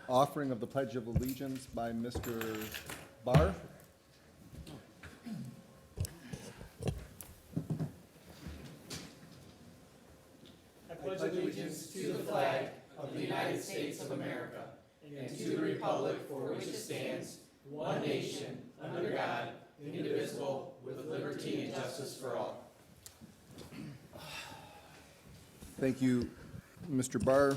offering of the Pledge of Allegiance by Mr. Barr. Thank you, Mr. Barr.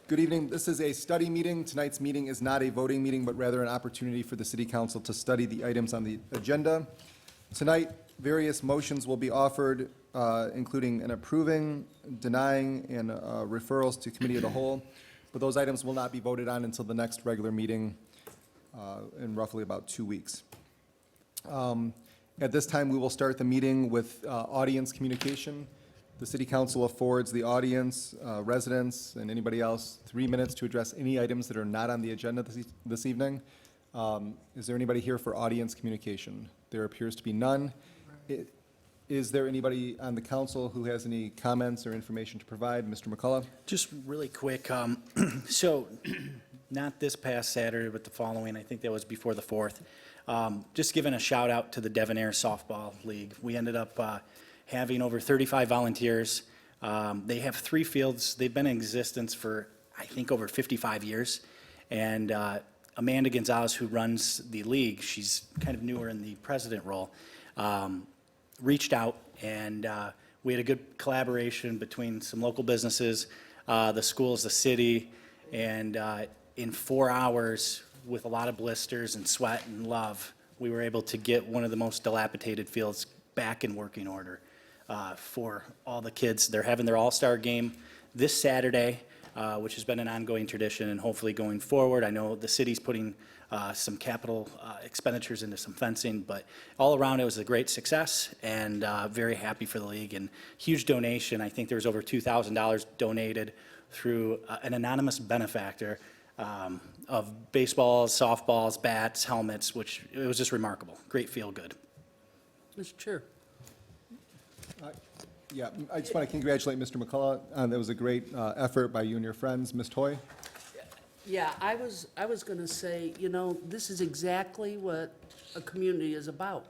Good evening. This is a study meeting. Tonight's meeting is not a voting meeting, but rather an opportunity for the City Council to study the items on the agenda. Tonight, various motions will be offered, including an approving, denying, and referrals to committee of the whole. But those items will not be voted on until the next regular meeting in roughly about 2 weeks. At this time, we will start the meeting with audience communication. The City Council affords the audience, residents, and anybody else 3 minutes to address any items that are not on the agenda this evening. Is there anybody here for audience communication? There appears to be none. Is there anybody on the council who has any comments or information to provide? Mr. McCullough? Just really quick, so not this past Saturday, but the following, I think that was before the 4th. Just giving a shout out to the Devonair Softball League. We ended up having over 35 volunteers. They have 3 fields. They've been in existence for, I think, over 55 years. And Amanda Gonzalez, who runs the league, she's kind of newer in the president role, reached out, and we had a good collaboration between some local businesses, the schools, the city, and in 4 hours, with a lot of blisters and sweat and love, we were able to get one of the most dilapidated fields back in working order for all the kids. They're having their all-star game this Saturday, which has been an ongoing tradition, and hopefully going forward. I know the city's putting some capital expenditures into some fencing, but all around it was a great success, and very happy for the league, and huge donation. I think there was over $2,000 donated through an anonymous benefactor of baseballs, softballs, bats, helmets, which it was just remarkable. Great feel good. Mr. Chair. Yeah, I just want to congratulate Mr. McCullough. That was a great effort by you and your friends. Ms. Toy? Yeah, I was going to say, you know, this is exactly what a community is about.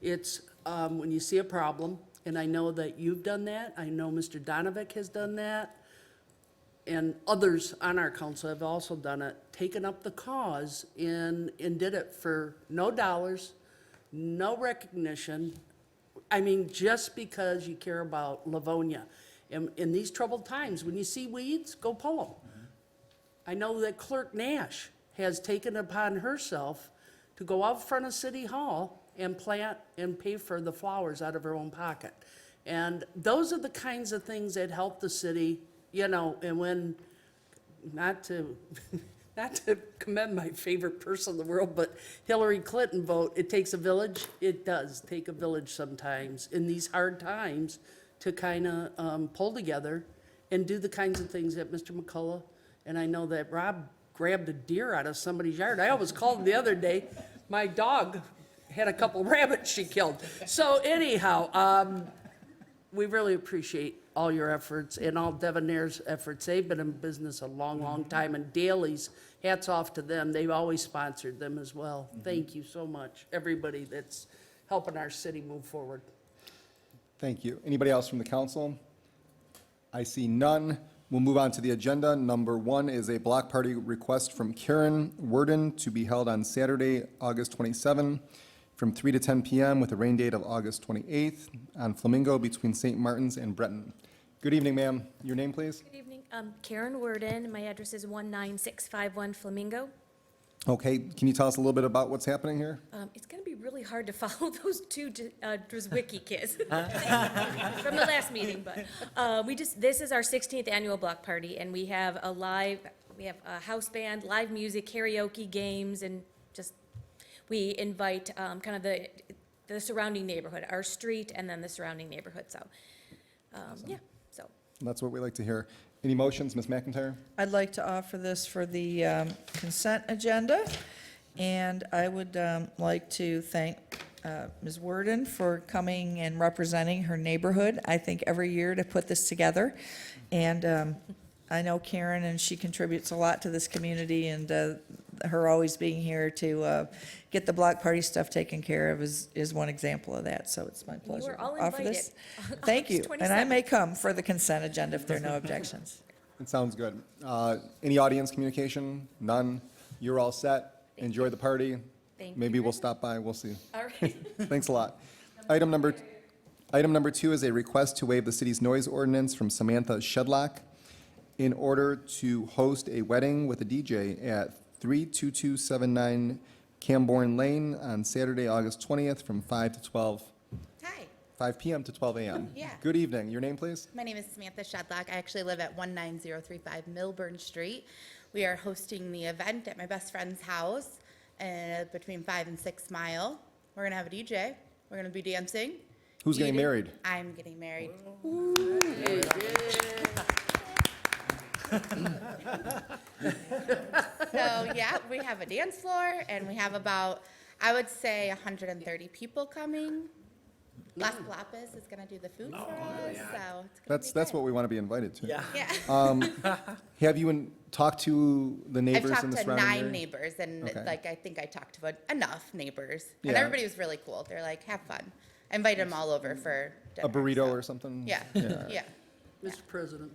It's when you see a problem, and I know that you've done that. I know Mr. Donovic has done that. And others on our council have also done it, taken up the cause and did it for no dollars, no recognition. I mean, just because you care about Livonia. In these troubled times, when you see weeds, go pull them. I know that Clerk Nash has taken upon herself to go out front of City Hall and plant and pay for the flowers out of her own pocket. And those are the kinds of things that help the city, you know, and when, not to commend my favorite person in the world, but Hillary Clinton vote, it takes a village. It does take a village sometimes in these hard times to kind of pull together and do the kinds of things that Mr. McCullough, and I know that Rob grabbed a deer out of somebody's yard. I almost called him the other day. My dog had a couple rabbits she killed. So anyhow, we really appreciate all your efforts and all Devonair's efforts. They've been in business a long, long time, and Daly's, hats off to them. They've always sponsored them as well. Thank you so much, everybody that's helping our city move forward. Thank you. Anybody else from the council? I see none. We'll move on to the agenda. Number 1 is a block party request from Karen Worden to be held on Saturday, August 27, from 3 to 10 p.m. with a rain date of August 28th on Flamingo between St. Martin's and Breton. Good evening, ma'am. Your name, please? Good evening. Karen Worden. My address is 19651 Flamingo. Okay, can you tell us a little bit about what's happening here? It's going to be really hard to follow those two Drzwicki kids from the last meeting, but this is our 16th annual block party, and we have a house band, live music, karaoke, games, and just we invite kind of the surrounding neighborhood, our street, and then the surrounding neighborhood. So, yeah. So That's what we like to hear. Any motions, Ms. McIntyre? I'd like to offer this for the consent agenda, and I would like to thank Ms. Worden for coming and representing her neighborhood, I think, every year to put this together. And I know Karen, and she contributes a lot to this community, and her always being here to get the block party stuff taken care of is one example of that, so it's my pleasure are to all offer this. invited. Thank you, August and I 27th. may come for the consent agenda if there are no objections. It sounds good. Any audience communication? None? You're all set? Enjoy the party? Thank you Maybe we'll very stop by, we'll see. All right. Thanks a lot. Item number 2 is a request to waive the city's noise ordinance from Samantha Shedlock in order to host a wedding with a DJ at 32279 Camborne Lane on Saturday, August 20th from 5 p.m. to 12 a.m. Yeah. Good evening. Your name, please? My name is Samantha Shadlock. I actually live at 19035 Milburn Street. We are hosting the event at my best friend's house between 5 and 6 Mile. We're going to have a DJ. We're going to be dancing. Who's getting eating. married? I'm getting married. So, yeah, we have a dance floor, and we have about, I would say, 130 people coming. Las Glapas is going to do the food for us, so it's going to be That's good. what we want to be invited to. Yeah. Yeah. Have you talked to the I've neighbors in talked the to surrounding 9 area? neighbors, and Okay. like I think I talked to enough neighbors, and Yeah. everybody was really cool. They're like, have fun. I invited them all over for dinner. A burrito so- or something? Yeah, Yeah. yeah. Mr. President.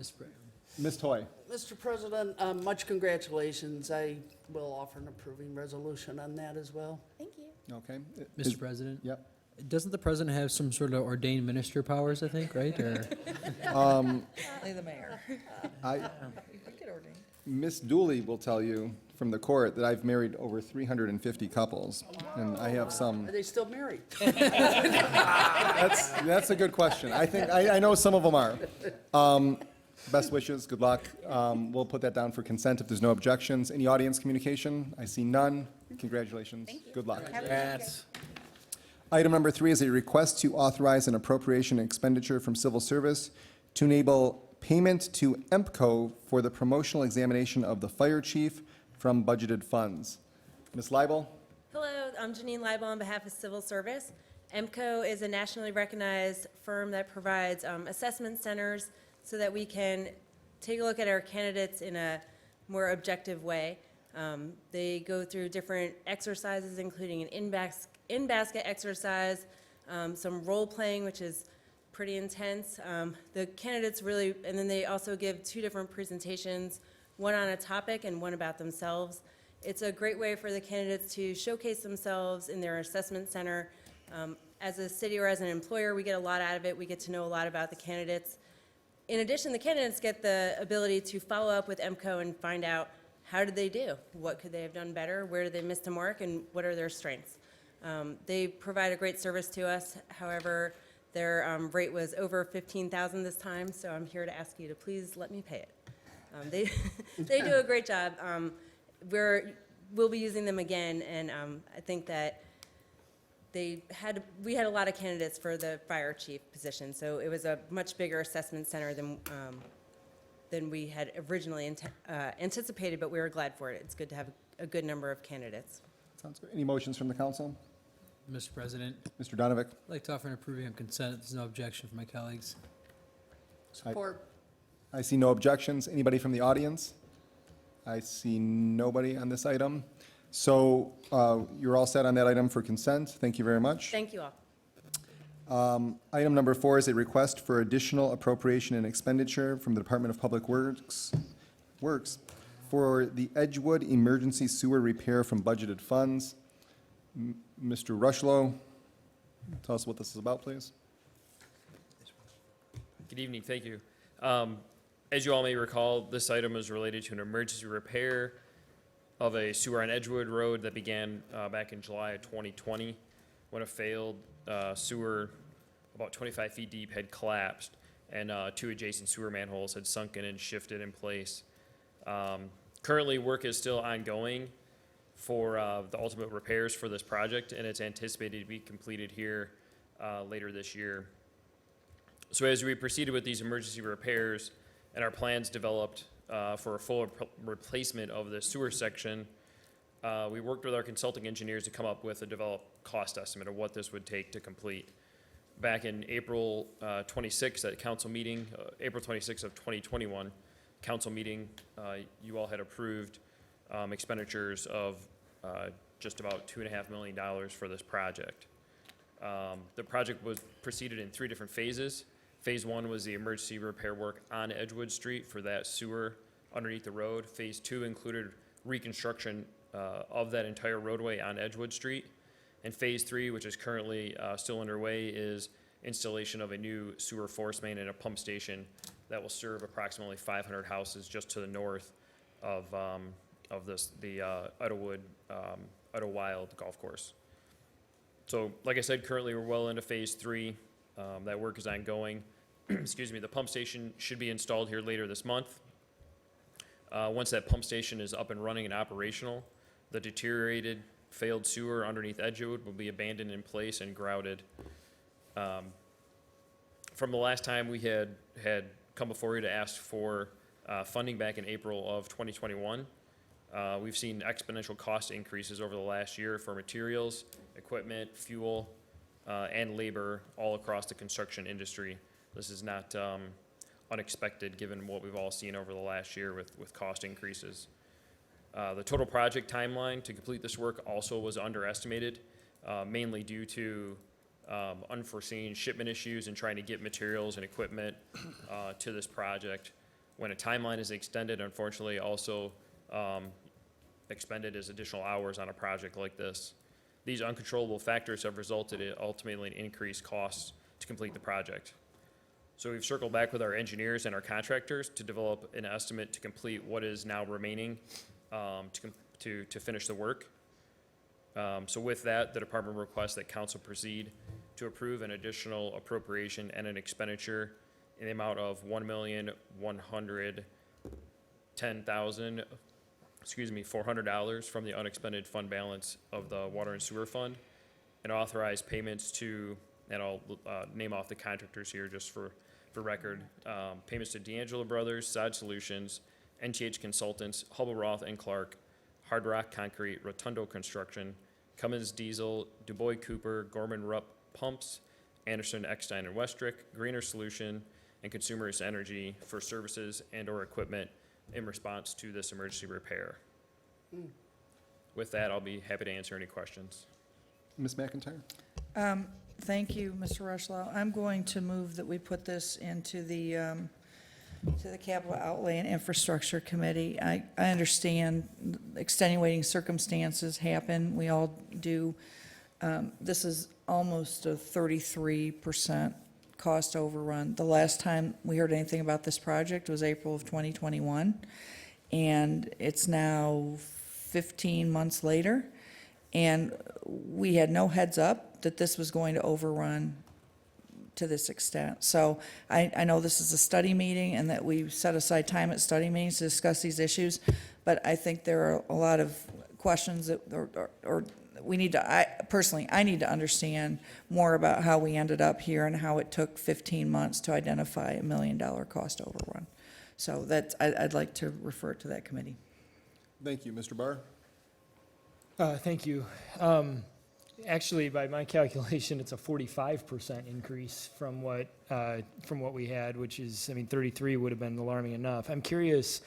Ms. Toy? Mr. President, much congratulations. I will offer an approving resolution on that as well. Thank you. Okay. Mr. President? Yep. Doesn't the president have some sort of ordained minister powers, I think, right? Or Only the mayor. Miss Dooley will tell you from the court that I've married over 350 couples, and I have some. Are they still married? That's a good question. I know some of them are. Best wishes, good luck. We'll put that down for consent if there's no objections. Any audience communication? I see none. Congratulations. Good luck. Have a good day. Congrats. Item number 3 is a request to authorize an appropriation expenditure from civil service to enable payment to EMPCO for the promotional examination of the fire chief from budgeted funds. Ms. Leibel? Hello, I'm Janine Leibel on behalf of Civil Service. EMCO is a nationally recognized firm that provides assessment centers so that we can take a look at our candidates in a more objective way. They go through different exercises, including an in-basket exercise, some role-playing, which is pretty intense. The candidates really, and then they also give 2 different presentations, one on a topic and one about themselves. It's a great way for the candidates to showcase themselves in their assessment center. As a city or as an employer, we get a lot out of it. We get to know a lot about the candidates. In addition, the candidates get the ability to follow up with EMCO and find out how did they do? What could they have done better? Where did they miss the mark? And what are their strengths? They provide a great service to us. However, their rate was over $15,000 this time, so I'm here to ask you to please let me pay it. They do a great job. We'll be using them again, and I think that we had a lot of candidates for the fire chief position, so it was a much bigger assessment center than we had originally anticipated, but we were glad for it. It's good to have a good number of candidates. Sounds good. Any motions from the council? Mr. President, Mr. Donovic? I'd like to offer an approving of consent. If there's no objection from my colleagues. Support. I see no objections. Anybody from the audience? I see nobody on this item. So you're all set on that item for consent. Thank you very much. Thank you all. Item number 4 is a request for additional appropriation and expenditure from the Department of Public Works for the Edgewood Emergency Sewer Repair from budgeted funds. Mr. Rushlow, tell us what this is about, please. Good evening, thank you. As you all may recall, this item is related to an emergency repair of a sewer on Edgewood Road that began back in July of 2020 when a failed sewer about 25 feet deep had collapsed and 2 adjacent sewer manholes had sunken and shifted in place. Currently, work is still ongoing for the ultimate repairs for this project, and it's anticipated to be completed here later this year. So as we proceeded with these emergency repairs and our plans developed for a full replacement of the sewer section, we worked with our consulting engineers to come up with a developed cost estimate of what this would take to complete. Back in April 26th at council meeting, April 26th of 2021, council meeting, you all had approved expenditures of just about $2.5 million for this project. The project was proceeded in 3 different phases. Phase 1 was the emergency repair work on Edgewood Street for that sewer underneath the road. Phase 2 included reconstruction of that entire roadway on Edgewood Street. And Phase 3, which is currently still underway, is installation of a new sewer force main and a pump station that will serve approximately 500 houses just to the north of the Idlewild Golf Course. So, like I said, currently we're well into Phase 3. That work is ongoing. Excuse me, the pump station should be installed here later this month. Once that pump station is up and running and operational, the deteriorated failed sewer underneath Edgewood will be abandoned in place and grouted. From the last time we had come before you to ask for funding back in April of 2021, we've seen exponential cost increases over the last year for materials, equipment, fuel, and labor all across the construction industry. This is not unexpected given what we've all seen over the last year with cost increases. The total project timeline to complete this work also was underestimated, mainly due to unforeseen shipment issues and trying to get materials and equipment to this project. When a timeline is extended, unfortunately, also expended as additional hours on a project like this. These uncontrollable factors have resulted in ultimately in increased costs to complete the project. So we've circled back with our engineers and our contractors to develop an estimate to complete what is now remaining to finish the work. So with that, the department requests that council proceed to approve an additional appropriation and an expenditure in the amount of $1,110,400 from the unexpended fund balance of the Water and Sewer Fund, and authorize payments to, and I'll name off the contractors here just for record, payments to D'Angelo Brothers, Sod Solutions, NTH Consultants, Hubble Roth and Clark, Hard Rock Concrete, Rotundo Construction, Cummins Diesel, DuBois Cooper, Gorman Rupp Pumps, Anderson Eckstein and Westrick, Greener Solution, and Consumers Energy for services and/or equipment in response to this emergency repair. With that, I'll be happy to answer any questions. Ms. McIntyre? Thank you, Mr. Rushlow. I'm going to move that we put this into the Capital Outlay and Infrastructure Committee. I understand extenuating circumstances happen, we all do. This is almost a 33% cost overrun. The last time we heard anything about this project was April of 2021, and it's now 15 months later, and we had no heads up that this was going to overrun to this extent. So I know this is a study meeting and that we set aside time at study meetings to discuss these issues, but I think there are a lot of questions that, or we need to, I need to understand more about how we ended up here and how it took 15 months to identify $1 million cost overrun. So that's, I'd like to refer it to that committee. Thank you. Mr. Barr? Thank you. Actually, by my calculation, it's a 45% increase from what we had, which is, I mean, 33 would have been alarming enough. I'm curious,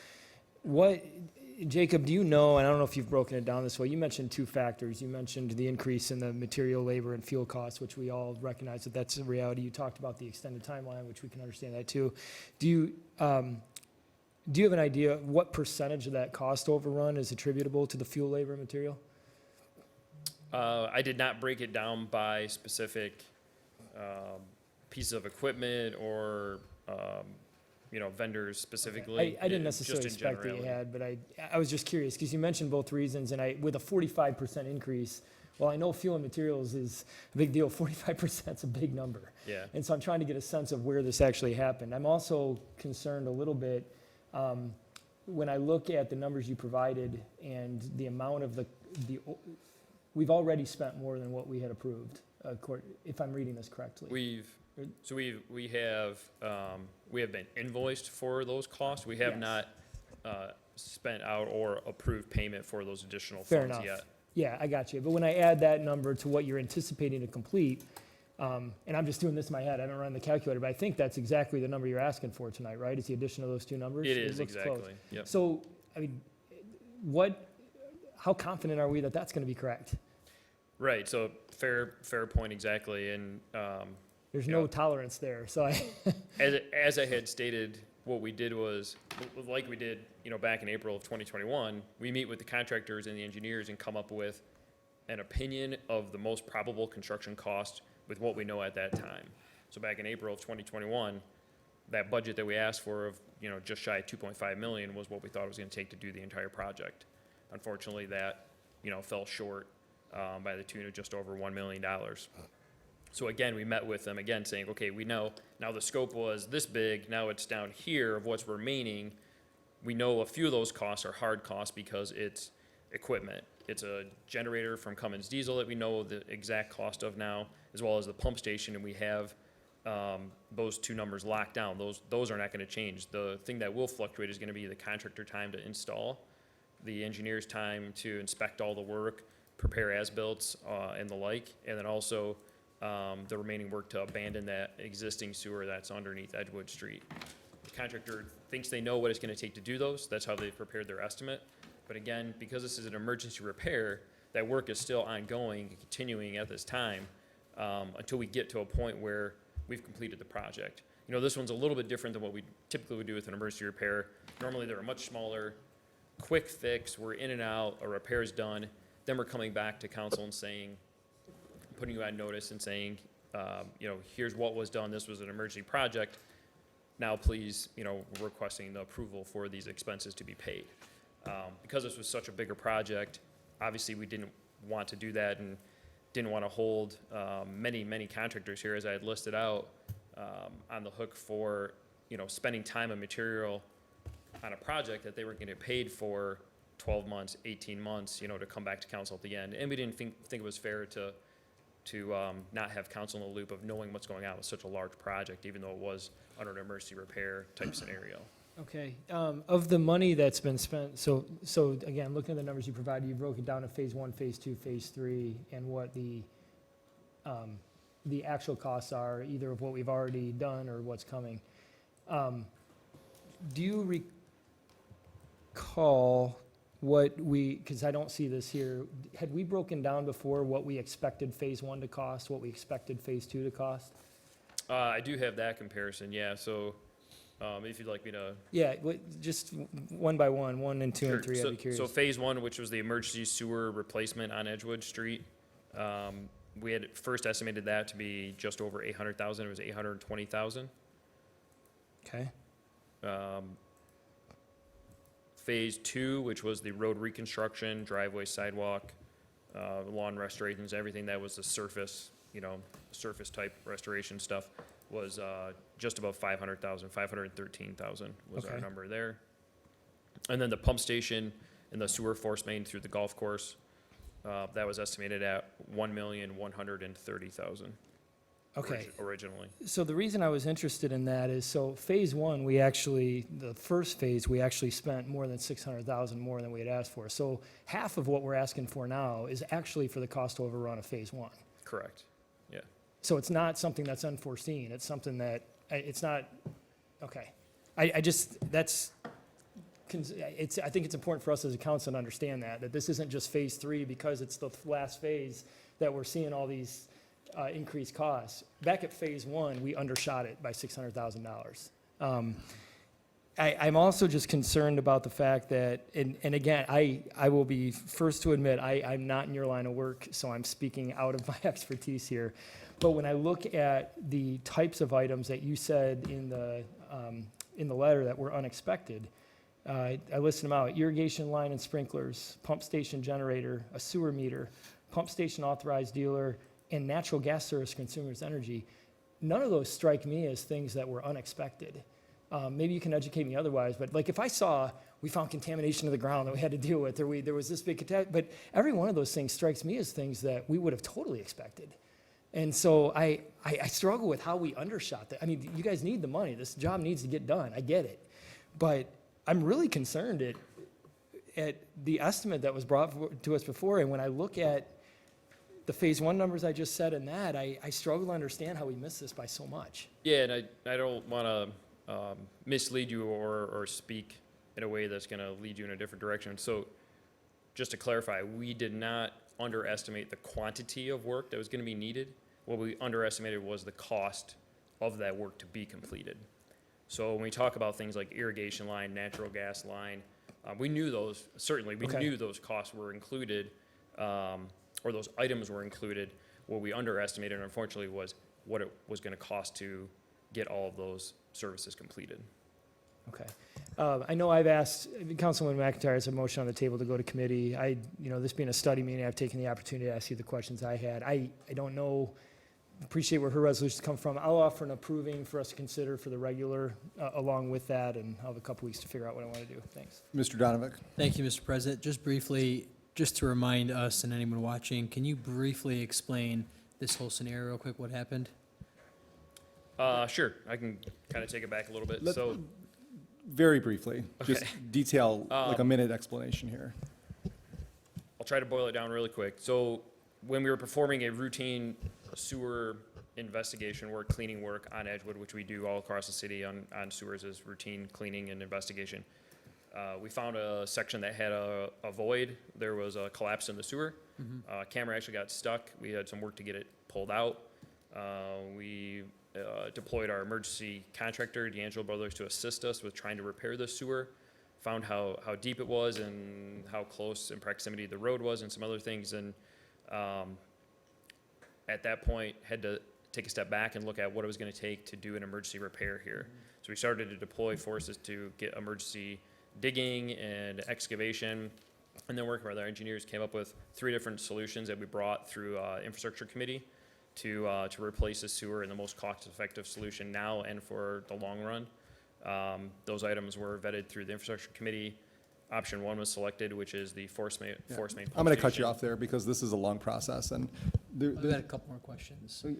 Jacob, do you know, and I don't know if you've broken it down this way, you mentioned 2 factors. You mentioned the increase in the material, labor, and fuel costs, which we all recognize that that's a reality. You talked about the extended timeline, which we can understand that too. Do you have an idea what percentage of that cost overrun is attributable to the fuel, labor, and material? I did not break it down by specific pieces of equipment or, vendors specifically. I didn't just necessarily in expect that you generality. had, but I was just curious, because you mentioned both reasons, and with a 45% increase, well, I know fuel and materials is a big deal, 45% is a big number. Yeah. And so I'm trying to get a sense of where this actually happened. I'm also concerned a little bit, when I look at the numbers you provided and the amount of we've already spent more than what we had approved, if I'm reading this correctly. We have been invoiced for those costs. We have Yes. not spent out or approved payment for those additional Fair funds enough. yet. Yeah, I got you. But when I add that number to what you're anticipating to complete, And I'm just doing this in my head, I don't run the calculator, but I think that's exactly the number you're asking for tonight, right? Is the addition of those two numbers? It is, looks close. exactly, yep. So, I mean, how confident are we that that's gonna be correct? Right, so fair point, exactly, and, There's Yeah. no tolerance there, so as I had stated, what we did was, like we did, back in April of 2021, we meet with the contractors and the engineers and come up with an opinion of the most probable construction cost with what we know at that time. So back in April of 2021, that budget that we asked for of, just shy of 2.5 million was what we thought it was gonna take to do the entire project. Unfortunately, that, fell short, by the tune of just over $1 million. So again, we met with them again saying, okay, we know, now the scope was this big, now it's down here of what's remaining. We know a few of those costs are hard costs because it's equipment. It's a generator from Cummins Diesel that we know the exact cost of now, as well as the pump station, and we have those two numbers locked down. Those are not gonna change. The thing that will fluctuate is gonna be the contractor time to install, the engineer's time to inspect all the work, prepare as-built, and the like, and then also the remaining work to abandon that existing sewer that's underneath Edgewood Street. The contractor thinks they know what it's gonna take to do those, that's how they've prepared their estimate. But again, because this is an emergency repair, that work is still ongoing and continuing at this time, until we get to a point where we've completed the project. This one's a little bit different than what we typically would do with an emergency repair. Normally, they're a much smaller, quick fix, we're in and out, a repair's done, then we're coming back to council and saying, putting you on notice and saying, here's what was done, this was an emergency project. Now please, requesting the approval for these expenses to be paid. Because this was such a bigger project, obviously we didn't want to do that and didn't want to hold many contractors here, as I had listed out, on the hook for, spending time and material on a project that they were going to get paid for 12 months, 18 months, to come back to council at the end. And we didn't think it was fair to not have council in the loop of knowing what's going on with such a large project, even though it was under an emergency repair type scenario. Okay, of the money that's been spent, so again, looking at the numbers you provided, you broke it down to phase 1, phase 2, phase 3, and what the actual costs are, either of what we've already done or what's coming. Do you recall because I don't see this here, had we broken down before what we expected phase 1 to cost, what we expected phase 2 to cost? I do have that comparison, yeah, so if you'd like me to. Yeah, just one by one, 1 and 2 and 3, Sure. I'd be curious. So phase 1, which was the emergency sewer replacement on Edgewood Street, we had first estimated that to be just over 800,000, it was 820,000. Okay, Phase 2, which was the road reconstruction, driveway, sidewalk, lawn restorations, everything that was the surface, surface type restoration stuff, was just above 500,000, 513,000 was our Okay. number there. And then the pump station and the sewer force main through the golf course, that was estimated at 1,130,000 okay. originally. So the reason I was interested in that is, so phase 1, the first phase, we actually spent more than 600,000 more than we had asked for. So half of what we're asking for now is actually for the cost overrun of phase 1. Correct, yeah. So it's not something that's unforeseen, it's something that, it's not, okay. I think it's important for us as a council to understand that this isn't just phase 3 because it's the last phase that we're seeing all these increased costs. Back at phase 1, we undershot it by $600,000. I'm also just concerned about the fact that, and again, I will be first to admit, I'm not in your line of work, so I'm speaking out of my expertise here. But when I look at the types of items that you said in the letter that were unexpected, I listed them out: irrigation line and sprinklers, pump station generator, a sewer meter, pump station authorized dealer, and natural gas service consumers energy. None of those strike me as things that were unexpected. Maybe you can educate me otherwise, but like if I saw we found contamination of the ground that we had to deal with, or there was this big but every one of those things strikes me as things that we would have totally expected. And so I struggle with how we undershot that. I mean, you guys need the money. This job needs to get done. I get it. But I'm really concerned at the estimate that was brought to us before. And when I look at the phase one numbers I just said and that, I struggle to understand how we missed this by so much. Yeah, and I don't want to mislead you or speak in a way that's going to lead you in a different direction. So just to clarify, we did not underestimate the quantity of work that was going to be needed. What we underestimated was the cost of that work to be completed. So when we talk about things like irrigation line, natural gas line, we knew those, certainly, we Okay. knew those costs were included, or those items were included. What we underestimated, unfortunately, was what it was going to cost to get all of those services completed. Okay. I know I've asked, Councilman McIntyre has a motion on the table to go to committee. This being a study meeting, I've taken the opportunity to ask you the questions I had. I don't know, appreciate where her resolutions come from. I'll offer an approving for us to consider for the regular, along with that, and I'll have a couple weeks to figure out what I want to do. Thanks. Mr. Donovan? Thank you, Mr. President. Just briefly, just to remind us and anyone watching, can you briefly explain this whole scenario real quick, what happened? Sure, I can kind of take it back a little bit. Let- So, Very briefly, just Okay. detail, like a minute explanation here. I'll try to boil it down really quick. So when we were performing a routine sewer investigation work, cleaning work on Edgewood, which we do all across the city on sewers as routine cleaning and investigation, we found a section that had a void. There was a collapse in the sewer. Camera actually got stuck. We had some work to get it pulled out. We deployed our emergency contractor, D'Angelo Brothers, to assist us with trying to repair the sewer. Found how deep it was and how close in proximity the road was and some other things. And at that point, had to take a step back and look at what it was going to take to do an emergency repair here. So we started to deploy forces to get emergency digging and excavation. And then working with our engineers, came up with 3 different solutions that we brought through infrastructure committee to replace the sewer in the most cost-effective solution now and for the long run. Those items were vetted through the infrastructure committee. Option 1 was selected, which is the force main. Yeah. Force main I'm going to cut station. you off there because this is a long process, and I've got a couple more questions. so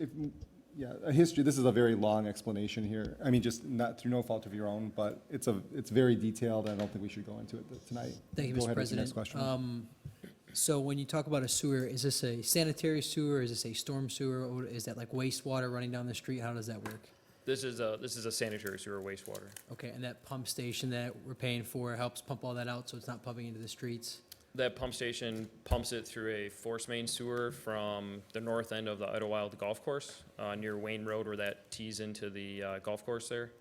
yeah, a history, this is a very long explanation here. I mean, just not through no fault of your own, but it's very detailed. I don't think we should go into it tonight. Thank you, Go Mr. ahead with your next President. question. So when you talk about a sewer, is this a sanitary sewer? Is this a storm sewer? Or is that like wastewater running down the street? How does that work? This is a sanitary sewer wastewater. Okay, and that pump station that we're paying for helps pump all that out so it's not pumping into the streets? That pump station pumps it through a force main sewer from the north end of the Idlewild Golf Course, near Wayne Road where that tees into the golf course there,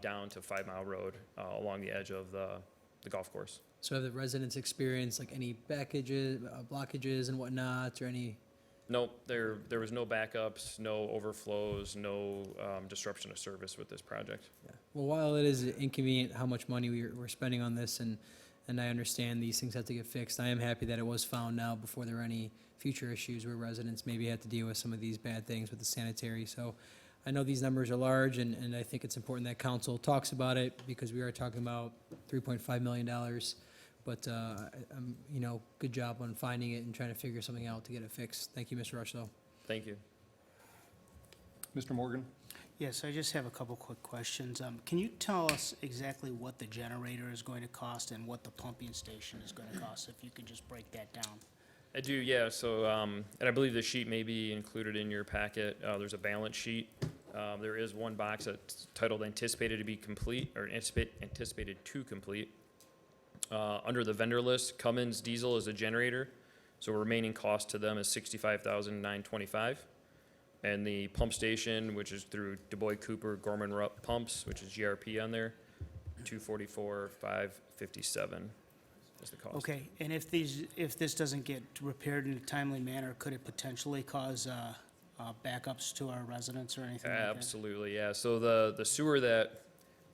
down to 5 Mile Road, along the edge of the golf course. So have the residents experienced like any blockages and whatnot, or any? Nope, there was no backups, no overflows, no disruption of service with this project. Yeah. Well, while it is inconvenient how much money we're spending on this, and I understand these things have to get fixed, I am happy that it was found now before there are any future issues where residents maybe had to deal with some of these bad things with the sanitary. So I know these numbers are large, and I think it's important that council talks about it because we are talking about $3.5 million. But, good job on finding it and trying to figure something out to get it fixed. Thank you, Mr. Rushlow. Thank you. Mr. Morgan? Yes, I just have a couple quick questions. Can you tell us exactly what the generator is going to cost and what the pumping station is going to cost, if you could just break that down? I do, yeah. So, and I believe the sheet may be included in your packet. There's a balance sheet. There is one box that's titled anticipated to be complete, or anticipated to complete. Under the vendor list, Cummins Diesel is a generator, so remaining cost to them is $65,925. And the pump station, which is through Du Bois Cooper Gorman Rupp Pumps, which is GRP on there, $244,557 is the cost. Okay, and if this doesn't get repaired in a timely manner, could it potentially cause backups to our residents or anything like that? Absolutely, yeah. So the sewer that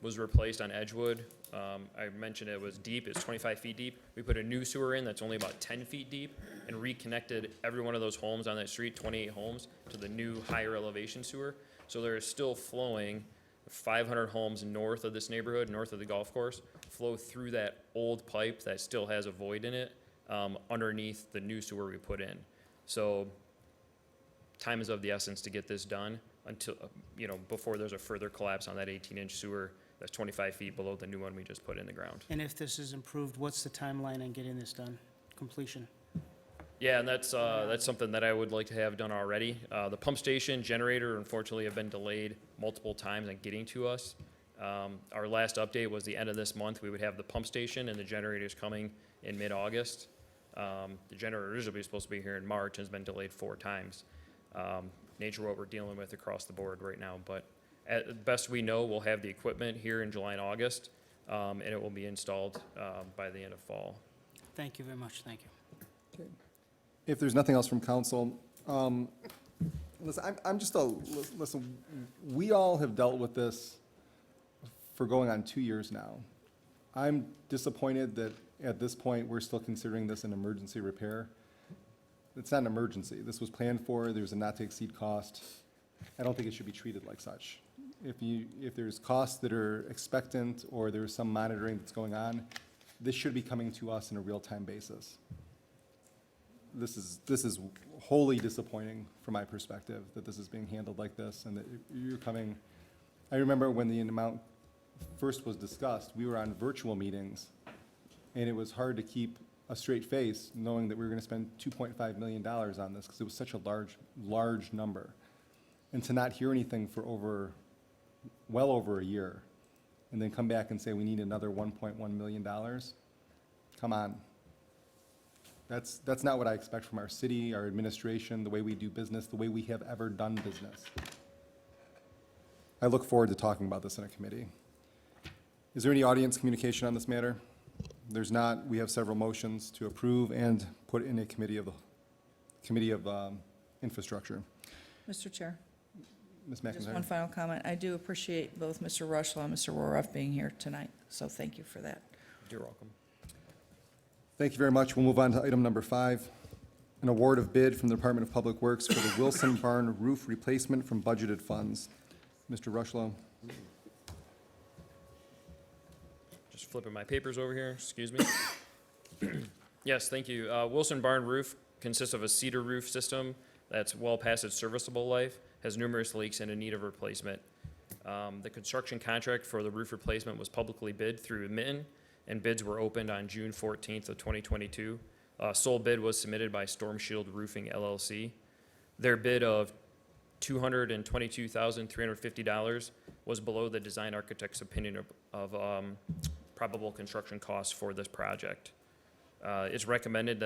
was replaced on Edgewood, I mentioned it was deep, it's 25 feet deep. We put a new sewer in that's only about 10 feet deep and reconnected every one of those homes on that street, 28 homes, to the new higher elevation sewer. So there is still flowing 500 homes north of this neighborhood, north of the golf course, flow through that old pipe that still has a void in it, underneath the new sewer we put in. So time is of the essence to get this done until, before there's a further collapse on that 18-inch sewer that's 25 feet below the new one we just put in the ground. And if this is improved, what's the timeline on getting this done, completion? Yeah, and that's something that I would like to have done already. The pump station generator unfortunately have been delayed multiple times on getting to us. Our last update was the end of this month. We would have the pump station and the generators coming in mid-August. The generator originally was supposed to be here in March and has been delayed 4 times. Nature of what we're dealing with across the board right now, but at best we know, we'll have the equipment here in July and August, and it will be installed by the end of fall. Thank you very much, thank you. If there's nothing else from council, listen, listen, we all have dealt with this for going on 2 years now. I'm disappointed that at this point, we're still considering this an emergency repair. It's not an emergency. This was planned for, there's a not-to-exceed cost. I don't think it should be treated like such. If there's costs that are expectant or there's some monitoring that's going on, this should be coming to us on a real-time basis. This is wholly disappointing from my perspective, that this is being handled like this, and that you're coming. I remember when the amount first was discussed, we were on virtual meetings, and it was hard to keep a straight face, knowing that we were gonna spend $2.5 million on this, because it was such a large number. And to not hear anything for well over a year, and then come back and say we need another $1.1 million, come on. That's not what I expect from our city, our administration, the way we do business, the way we have ever done business. I look forward to talking about this in a committee. Is there any audience communication on this matter? There's not. We have several motions to approve and put in a committee of infrastructure. Mr. Chair, Ms. just McIntyre? one final comment. I do appreciate both Mr. Rushlaw and Mr. Roroff being here tonight, so thank you for that. You're welcome. Thank you very much. We'll move on to item number 5, an award of bid from the Department of Public Works for the Wilson Barn roof replacement from budgeted funds. Mr. Rushlow? Just flipping my papers over here, excuse me. Yes, thank you. Wilson Barn roof consists of a cedar roof system that's well past its serviceable life, has numerous leaks and in need of replacement. The construction contract for the roof replacement was publicly bid through Mitten, and bids were opened on June 14th of 2022. Sole bid was submitted by Storm Shield Roofing LLC. Their bid of $222,350 was below the design architect's opinion of probable construction costs for this project. It's recommended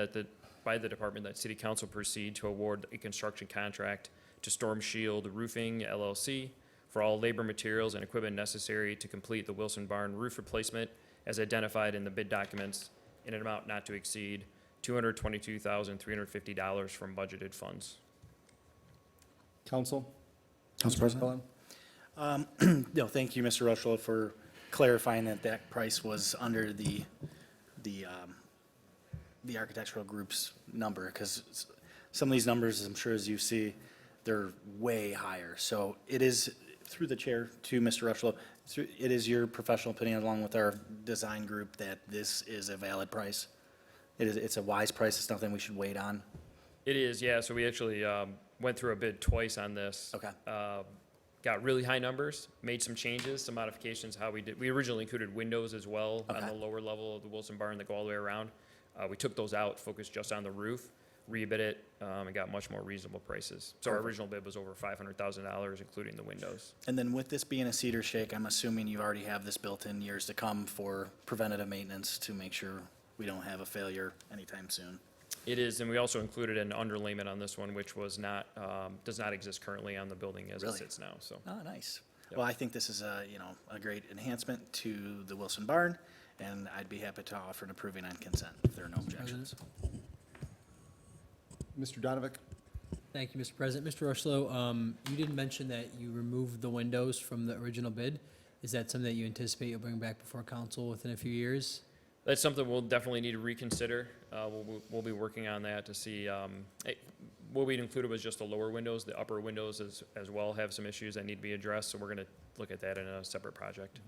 by the department that City Council proceed to award a construction contract to Storm Shield Roofing LLC for all labor, materials, and equipment necessary to complete the Wilson Barn roof replacement as identified in the bid documents in an amount not to exceed $222,350 from budgeted funds. Council? Council Mr. President? Spillane? No, thank you, Mr. Rushlow, for clarifying that price was under the architectural group's number, because some of these numbers, I'm sure as you see, they're way higher. So it is, through the chair to Mr. Rushlow, it is your professional opinion, along with our design group, that this is a valid price? It's a wise price, it's nothing we should wait on? It is, yeah, so we actually went through a bid twice on this. Okay. Got really high numbers, made some changes, some modifications, how we did. We originally included windows as well on Okay. the lower level of the Wilson Barn that go all the way around. We took those out, focused just on the roof, rebid it, and got much more reasonable prices. So our original bid was over $500,000, including the windows. And then with this being a cedar shake, I'm assuming you already have this built in years to come for preventative maintenance to make sure we don't have a failure anytime soon. It is, and we also included an underlayment on this one, which was not, does not exist currently on the building as it Really? sits now, so. Oh, nice. Yep. Well, I think this is a great enhancement to the Wilson Barn, and I'd be happy to offer an approving on consent if there are no objections. Mr. Donovic? Thank you, Mr. President. Mr. Rushlow, you did mention that you removed the windows from the original bid. Is that something that you anticipate you'll bring back before council within a few years? That's something we'll definitely need to reconsider. We'll be working on that to see, what we'd included was just the lower windows. The upper windows as well have some issues that need to be addressed, so we're gonna look at that in a separate project.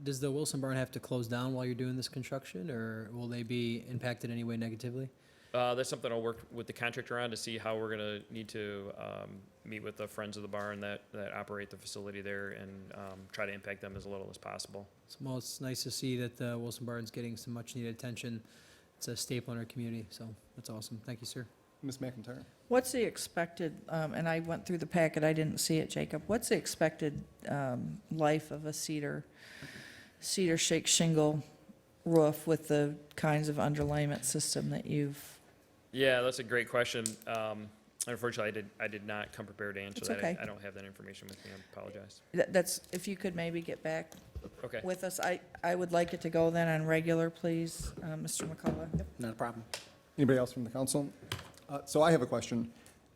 Does the Wilson Barn have to close down while you're doing this construction, or will they be impacted any way negatively? That's something I'll work with the contractor on to see how we're gonna need to, meet with the Friends of the Barn that operate the facility there and, try to impact them as little as possible. Well, it's nice to see that the Wilson Barn's getting some much-needed attention. It's a staple in our community, so that's awesome. Thank you, sir. Ms. McIntyre? What's the expected, and I went through the packet, I didn't see it, Jacob, what's the expected life of a cedar shake shingle roof with the kinds of underlayment system that you've, Yeah, that's a great question. Unfortunately, I did not come prepared to answer It's that. okay. I don't have that information with me. I apologize. that's, if you could maybe get back Okay. with us, I would like it to go then on regular, please, Mr. McCullough. Not a problem. Anybody else from the council? So I have a question.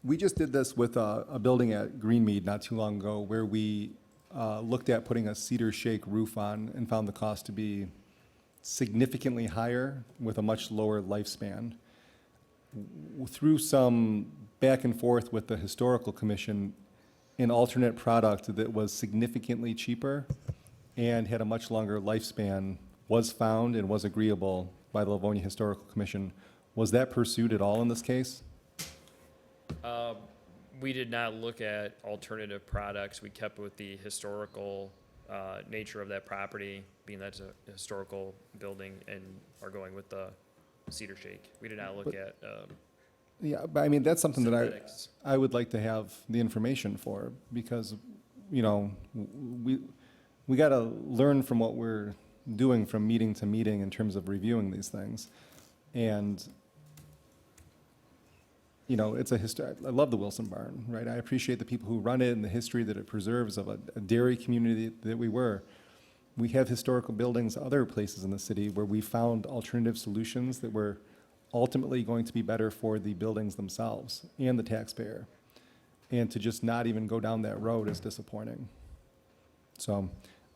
We just did this with a building at Greenmead not too long ago where we looked at putting a cedar shake roof on and found the cost to be significantly higher with a much lower lifespan. Through some back and forth with the historical commission, an alternate product that was significantly cheaper and had a much longer lifespan was found and was agreeable by the Livonia Historical Commission. Was that pursued at all in this case? We did not look at alternative products. We kept with the historical nature of that property, being that's a historical building, and are going with the cedar shake. We did not look at Yeah, but I mean, that's something that synthetics. I would like to have the information for, because, you know, we got to learn from what we're doing from meeting to meeting in terms of reviewing these things. And, you know, it's I love the Wilson Barn, right? I appreciate the people who run it and the history that it preserves of a dairy community that we were. We have historical buildings other places in the city where we found alternative solutions that were ultimately going to be better for the buildings themselves and the taxpayer. And to just not even go down that road is disappointing. So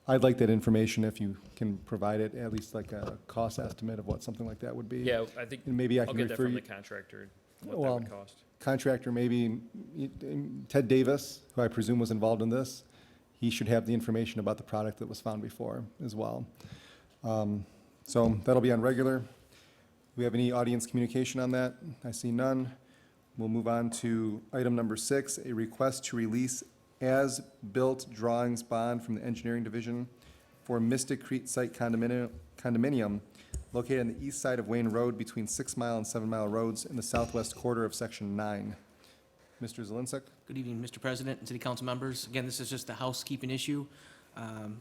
I'd like that information if you can provide it, at least like a cost estimate of what something like that would be. Yeah, I think And maybe I I'll can get that refer from you, the contractor, what that Well, would cost. contractor, maybe Ted Davis, who I presume was involved in this, he should have the information about the product that was found before as well. So that'll be on regular. We have any audience communication on that? I see none. We'll move on to item number 6, a request to release as-built drawings bond from the engineering division for Mystic Creek Site condominium located on the east side of Wayne Road between 6 Mile and 7 Mile Roads in the southwest quarter of Section 9. Mr. Zalinsek? Good evening, Mr. President and City Council members. Again, this is just a housekeeping issue.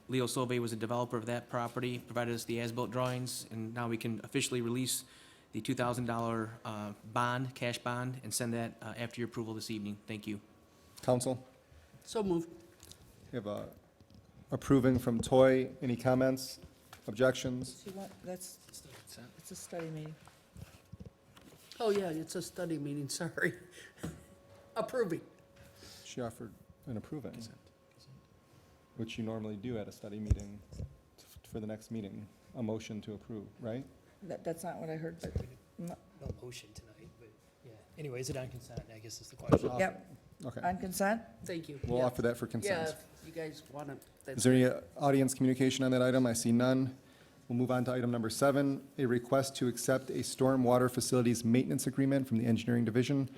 Leo Solvay was a developer of that property, provided us the as-built drawings, and now we can officially release the $2,000 bond, cash bond, and send that after your approval this evening. Thank you. Council? So moved. We have approving from Toy. Any comments, objections? See what, that's, it's a study meeting. Oh, yeah, it's a study meeting, sorry. Approving. She offered an approving, which you normally do at a study meeting for the next meeting, a motion to approve, right? That's not what I heard, but, No motion tonight, but, yeah. Anyway, is it on consent, I guess is the question. yep, Okay, on consent? Thank you. we'll Yeah. offer that for Yeah, consent. if you guys want to. Is there any audience communication on that item? I see none. We'll move on to item number 7, a request to accept a stormwater facilities maintenance agreement from the engineering division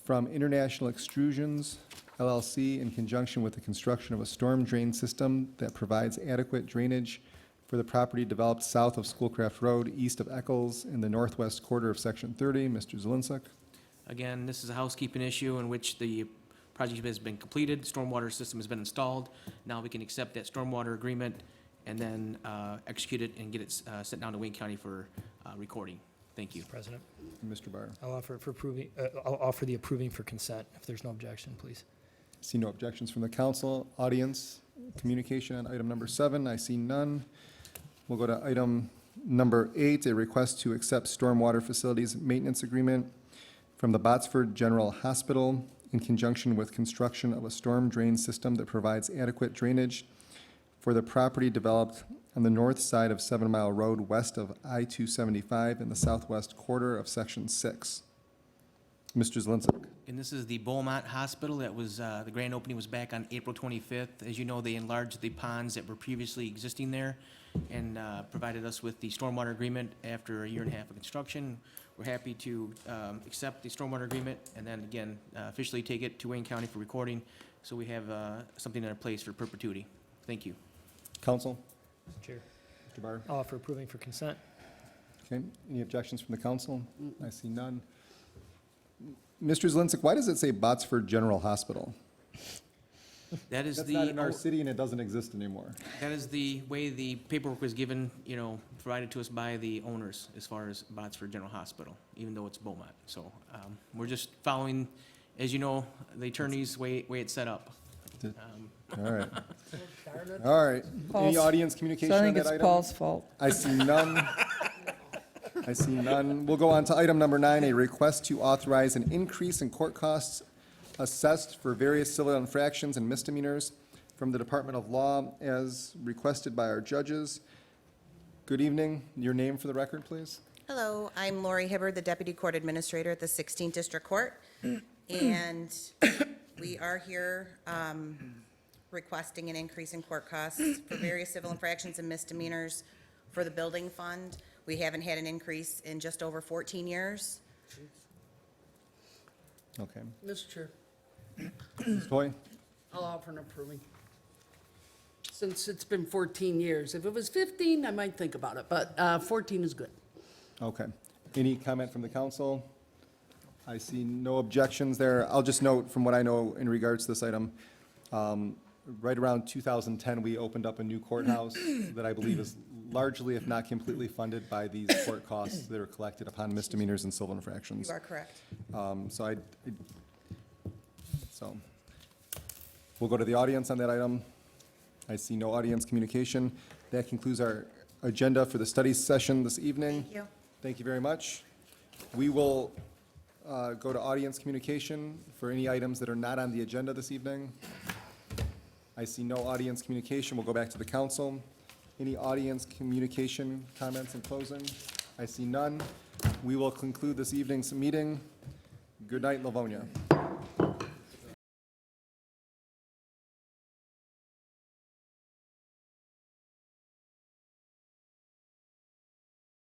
from International Extrusions LLC in conjunction with the construction of a storm drain system that provides adequate drainage for the property developed south of Schoolcraft Road, east of Eccles, in the northwest quarter of Section 30. Mr. Zalinsek? Again, this is a housekeeping issue in which the project has been completed, stormwater system has been installed. Now we can accept that stormwater agreement and then execute it and get it sent down to Wayne County for recording. Thank you. President, Mr. Barr? I'll offer for approving, I'll offer the approving for consent, if there's no objection, please. See no objections from the council. Audience communication on item number 7, I see none. We'll go to item number 8, a request to accept stormwater facilities maintenance agreement from the Botsford General Hospital in conjunction with construction of a storm drain system that provides adequate drainage for the property developed on the north side of 7 Mile Road west of I-275 in the southwest quarter of Section 6. Mr. Zalinsek. And this is the Beaumont Hospital that was, the grand opening was back on April 25th. As you know, they enlarged the ponds that were previously existing there and provided us with the stormwater agreement after a year and a half of construction. We're happy to accept the stormwater agreement and then again, officially take it to Wayne County for recording. So we have something in place for perpetuity. Thank you. Council? Chair, Mr. Barr? I'll offer approving for consent. Okay, any objections from the council? I see none. Mr. Zlinczyk, why does it say Botsford General Hospital? That is That's the. not in our city and it doesn't exist anymore. That is the way the paperwork was given, provided to us by the owners as far as Botsford General Hospital, even though it's Beaumont. So we're just following, as you know, the attorney's way it's set up. All right. All right. Any Paul's- audience So communication I on think that it's item? Paul's fault. I see none. I see none. We'll go on to item number 9, a request to authorize an increase in court costs assessed for various civil infractions and misdemeanors from the Department of Law as requested by our judges. Good evening. Your name for the record, please? Hello, I'm Lori Hibbard, the Deputy Court Administrator at the 16th District Court. And we are here requesting an increase in court costs for various civil infractions and misdemeanors for the building fund. We haven't had an increase in just over 14 years. Okay. Mr. Chair, Ms. Toy? I'll offer an approving. Since it's been 14 years. If it was 15, I might think about it, but 14 is good. Okay. Any comment from the council? I see no objections there. I'll just note from what I know in regards to this item, right around 2010, we opened up a new courthouse that I believe is largely, if not completely, funded by these court costs that are collected upon misdemeanors and civil infractions. You are correct. So we'll go to the audience on that item. I see no audience communication. That concludes our agenda for the study session this evening. Thank you. Thank you very much. We will go to audience communication for any items that are not on the agenda this evening. I see no audience communication. We'll go back to the council. Any audience communication, comments in closing? I see none. We will conclude this evening's meeting. Good night, Livonia.